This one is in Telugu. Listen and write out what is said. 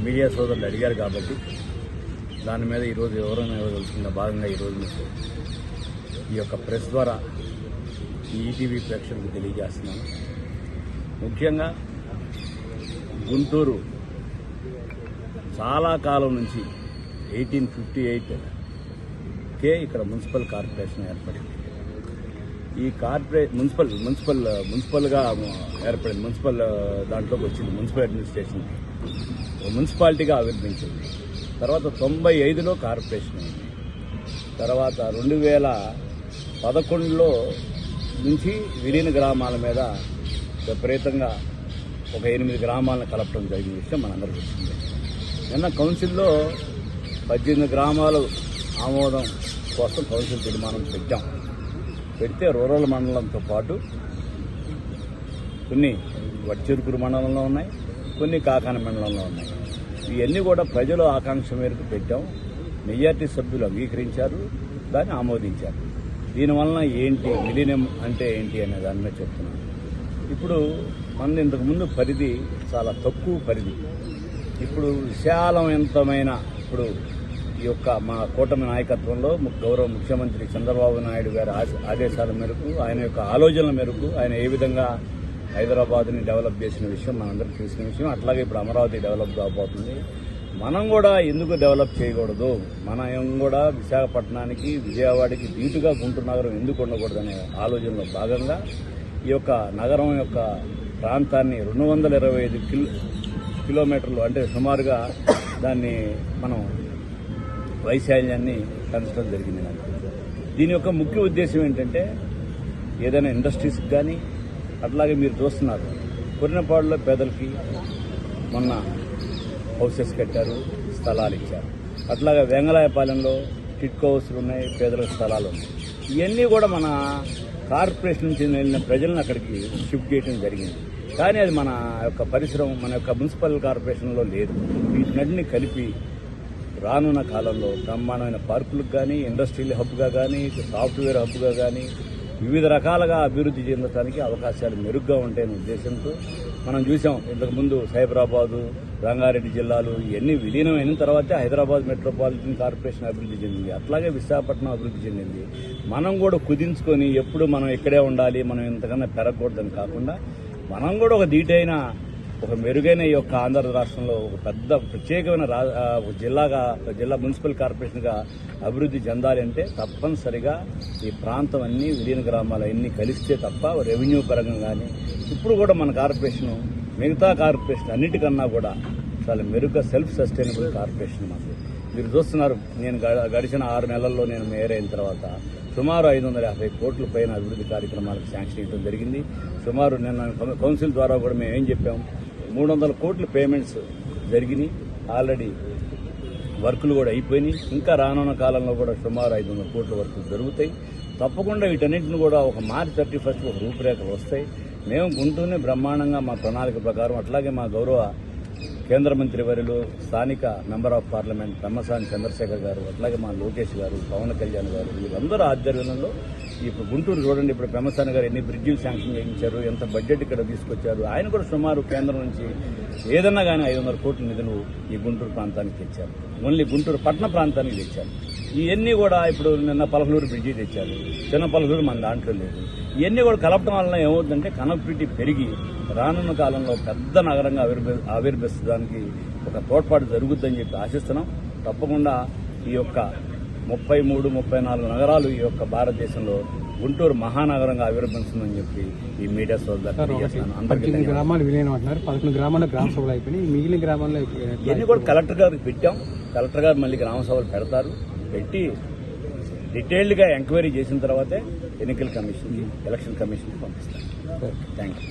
మీడియా సోదరులు అడిగారు కాబట్టి దాని మీద ఈరోజు ఎవరైనా ఇవ్వదలుచుకున్న భాగంగా ఈరోజు మీకు ఈ యొక్క ప్రెస్ ద్వారా ఈ ఈటీవీ ప్రేక్షకులకు తెలియజేస్తున్నాను. ముఖ్యంగా గుంటూరు చాలా కాలం నుంచి 1858కే ఇక్కడ మున్సిపల్ కార్పొరేషన్ ఏర్పడింది. ఈ మున్సిపల్గా ఏర్పడింది. మున్సిపల్ దాంట్లోకి వచ్చింది. మున్సిపల్ అడ్మినిస్ట్రేషన్ మున్సిపాలిటీగా ఆవిర్భించింది. తర్వాత 95లో కార్పొరేషన్ అయింది. తర్వాత 2011లో నుంచి విలీన గ్రామాల మీద విపరీతంగా ఒక 8 గ్రామాలను కలపడం జరిగిన విషయం మనందరికీ వచ్చింది. నిన్న కౌన్సిల్లో 18 గ్రామాలు ఆమోదం కోసం కౌన్సిల్ తీర్మానం పెడితే రూరల్ మండలంతో పాటు కొన్ని వడ్చెరుకూరు మండలంలో ఉన్నాయి, కొన్ని కాకాని మండలంలో ఉన్నాయి. ఇవన్నీ కూడా ప్రజల ఆకాంక్ష మేరకు పెట్టాం. మెజార్టీ సభ్యులు అంగీకరించారు, దాన్ని ఆమోదించారు. దీనివలన ఏంటి, విలీనం అంటే ఏంటి అనే దాని మీద చెప్తున్నాను. ఇప్పుడు మన ఇంతకుముందు పరిధి చాలా తక్కువ పరిధి. ఇప్పుడు విశాలవంతమైన ఇప్పుడు ఈ యొక్క మా కూటమి నాయకత్వంలో గౌరవ ముఖ్యమంత్రి చంద్రబాబు నాయుడు గారి ఆదేశాల మేరకు, ఆయన యొక్క ఆలోచనల మేరకు ఆయన ఏ విధంగా హైదరాబాద్ని డెవలప్ చేసిన విషయం మనందరికీ తెలిసిన విషయం. అట్లాగే ఇప్పుడు అమరావతి డెవలప్ కాబోతుంది. మనం కూడా ఎందుకు డెవలప్ చేయకూడదు, మనం కూడా విశాఖపట్నానికి, విజయవాడకి దీటుగా గుంటూరు నగరం ఎందుకు ఉండకూడదనే ఆలోచనలో భాగంగా ఈ యొక్క నగరం యొక్క ప్రాంతాన్ని 225 కిలోమీటర్లు అంటే సుమారుగా దాన్ని మనం వైశాల్యాన్ని పెంచడం జరిగింది. దీని యొక్క ముఖ్య ఉద్దేశం ఏంటంటే ఏదైనా ఇండస్ట్రీస్కి కానీ, అట్లాగే మీరు చూస్తున్నారు కొరినపాడులో పేదలకి మొన్న హౌసెస్ కట్టారు, స్థలాలు ఇచ్చారు. అట్లాగే వెంగళాయపాలెంలో టిట్కో హౌస్లు ఉన్నాయి, పేదలకు స్థలాలు ఉన్నాయి. ఇవన్నీ కూడా మన కార్పొరేషన్ నుంచి వెళ్ళిన ప్రజలను అక్కడికి షిఫ్ట్ చేయడం జరిగింది. కానీ అది మన యొక్క పరిశ్రమ, మన యొక్క మున్సిపల్ కార్పొరేషన్లో లేదు. వీటినన్నింటినీ కలిపి రానున్న కాలంలో బ్రహ్మాండమైన పార్కులకు కానీ, ఇండస్ట్రియల్ హబ్గా కానీ, సాఫ్ట్వేర్ హబ్గా కానీ వివిధ రకాలుగా అభివృద్ధి చెందడానికి అవకాశాలు మెరుగ్గా ఉంటాయనే ఉద్దేశంతో మనం చూసాం. ఇంతకుముందు సైబరాబాదు, రంగారెడ్డి జిల్లాలు ఇవన్నీ విలీనం అయిన తర్వాతే హైదరాబాద్ మెట్రోపాలిటన్ కార్పొరేషన్ అభివృద్ధి చెందింది. అట్లాగే విశాఖపట్నం అభివృద్ధి చెందింది. మనం కూడా కుదించుకొని ఎప్పుడు మనం ఇక్కడే ఉండాలి, మనం ఇంతకన్నా పెరగకూడదని కాకుండా మనం కూడా ఒక దీటైన, ఒక మెరుగైన ఈ యొక్క ఆంధ్ర రాష్ట్రంలో ఒక పెద్ద ప్రత్యేకమైన జిల్లా మున్సిపల్ కార్పొరేషన్గా అభివృద్ధి చెందాలి అంటే తప్పనిసరిగా ఈ ప్రాంతం అన్నీ విలీన గ్రామాలు అన్నీ కలిస్తే తప్ప రెవెన్యూ పరంగా కానీ, ఇప్పుడు కూడా మన కార్పొరేషన్ మిగతా కార్పొరేషన్ అన్నిటికన్నా కూడా చాలా మెరుగ్గా సెల్ఫ్ సస్టైనబుల్ కార్పొరేషన్ మాకు. మీరు చూస్తున్నారు, నేను గడిచిన 6 నెలల్లో నేను మేయర్ అయిన తర్వాత సుమారు 550 కోట్ల పైన అభివృద్ధి కార్యక్రమాలకు శాంక్షన్ ఇవ్వడం జరిగింది. సుమారు నిన్న కౌన్సిల్ ద్వారా కూడా మేము ఏం చెప్పాం, 300 కోట్ల పేమెంట్స్ జరిగినాయి. ఆల్రెడీ వర్కులు కూడా అయిపోయినాయి. ఇంకా రానున్న కాలంలో కూడా సుమారు 500 కోట్ల వర్కులు జరుగుతాయి. తప్పకుండా వీటన్నింటిని కూడా ఒక మార్చి 31 ఒక రూపురేఖలు వస్తాయి. మేము గుంటూరుని బ్రహ్మాండంగా మా ప్రణాళిక ప్రకారం, అట్లాగే మా గౌరవ కేంద్ర మంత్రి వర్యులు, స్థానిక member of parliament Pemmasani Chandrasekhar garu, అట్లాగే మా లోకేష్ గారు, పవన్ కళ్యాణ్ గారు, వీళ్ళందరూ ఆధ్వర్యంలో ఇప్పుడు గుంటూరు చూడండి, ఇప్పుడు పెమ్మసాని గారు ఎన్ని బ్రిడ్జిలు శాంక్షన్ చేయించారు, ఎంత బడ్జెట్ ఇక్కడ తీసుకొచ్చారు. ఆయన కూడా సుమారు కేంద్రం నుంచి ఏదన్నా కానీ 500 కోట్ల నిధులు ఈ గుంటూరు ప్రాంతానికి తెచ్చారు. ఓన్లీ గుంటూరు పట్టణ ప్రాంతానికి తెచ్చారు. ఇవన్నీ కూడా ఇప్పుడు నిన్న పలకలూరు బ్రిడ్జి తెచ్చారు, చిన్న పలకలూరు మన దాంట్లో లేదు. ఇవన్నీ కూడా కలపడం వలన ఏమవుతుందంటే కనెక్టివిటీ పెరిగి రానున్న కాలంలో పెద్ద నగరంగా ఆవిర్భవించడానికి ఒక తోడ్పాటు జరుగుతుందని చెప్పి ఆశిస్తున్నాం. తప్పకుండా ఈ యొక్క 33-34 నగరాలు ఈ యొక్క భారతదేశంలో గుంటూరు మహానగరంగా ఆవిర్భవిస్తుందని చెప్పి ఈ మీడియా సోదరులు గ్రామాలు విలీనం అంటున్నారు. 11 గ్రామాల్లో గ్రామ సభలు అయిపోయినాయి. మిగిలిన గ్రామాల్లో ఇవన్నీ కూడా కలెక్టర్ గారికి పెట్టాం. కలెక్టర్ గారు మళ్ళీ గ్రామ సభలు పెడతారు. పెట్టి డీటెయిల్డ్గా ఎంక్వైరీ చేసిన తర్వాతే ఎన్నికల కమిషన్, ఎలక్షన్ కమిషన్కి పంపిస్తారు. Thank you.